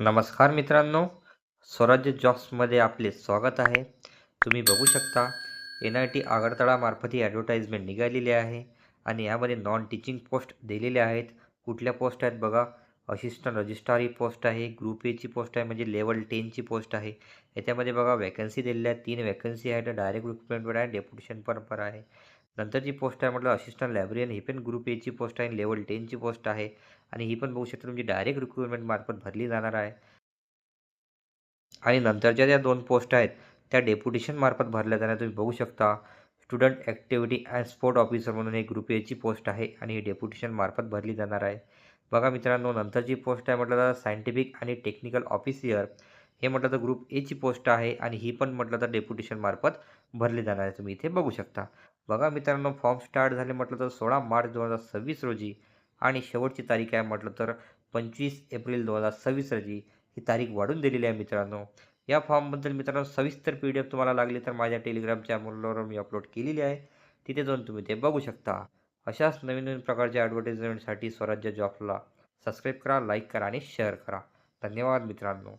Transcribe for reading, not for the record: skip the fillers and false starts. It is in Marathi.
नमस्कार मित्रांनो, स्वराज्य जॉब्समध्ये आपले स्वागत आहे. तुम्ही बघू शकता NIT आगरतळामार्फत ही ॲडव्हर्टाइजमेंट निघालेली आहे आणि यामध्ये नॉन टीचिंग पोस्ट दिलेल्या आहेत. कुठल्या पोस्ट आहेत बघा, असिस्टंट रजिस्ट्रार ही पोस्ट आहे, ग्रुप एची पोस्ट आहे म्हणजे लेव्हल 10ची पोस्ट आहे. याच्यामध्ये बघा वॅकन्सी दिलेल्या आहेत. 3 वॅकन्सी आहेत. डायरेक्ट रिक्रुटमेंटवर आहे, डेप्युटेशन पर आहे. नंतरची पोस्ट आहे म्हटलं असिस्टंट लायब्ररियन, ही पण ग्रुप एची पोस्ट आहे, लेव्हल 10ची पोस्ट आहे आणि ही पण बघू शकता तुमची डायरेक्ट रिक्रुटमेंटमार्फत भरली जाणार आहे. आणि नंतरच्या ज्या 2 पोस्ट आहेत, त्या डेप्युटेशनमार्फत भरल्या जाणार. तुम्ही बघू शकता. Student activity and sport officer म्हणून एक ग्रुप एची पोस्ट आहे आणि ही डेप्युटेशनमार्फत भरली जाणार आहे. बघा मित्रांनो, नंतरची पोस्ट आहे म्हटलं तर सायंटिफिक आणि टेक्निकल ऑफिसर. हे म्हटलं तर ग्रुप एची पोस्ट आहे आणि ही पण म्हटलं तर डेप्युटेशनमार्फत भरली जाणार आहे. तुम्ही इथे बघू शकता. बघा मित्रांनो, फॉर्म स्टार्ट झाले म्हटलं तर 16 मार्च 2026 रोजी आणि शेवटची तारीख आहे म्हटलं तर 25 एप्रिल 2026 रोजी ही तारीख वाढून दिलेली आहे मित्रांनो. या फॉर्मबद्दल मित्रांनो सविस्तर PDF तुम्हाला लागली तर माझ्या टेलिग्राम चॅनलवर मी अपलोड केलेली आहे. तिथे जाऊन तुम्ही ते बघू शकता. अशाच नवीन-नवीन प्रकारच्या ॲडव्हर्टाइजमेंटसाठी स्वराज्य जॉब्सला सबस्क्राईब करा, लाईक करा आणि शेअर करा. धन्यवाद मित्रांनो.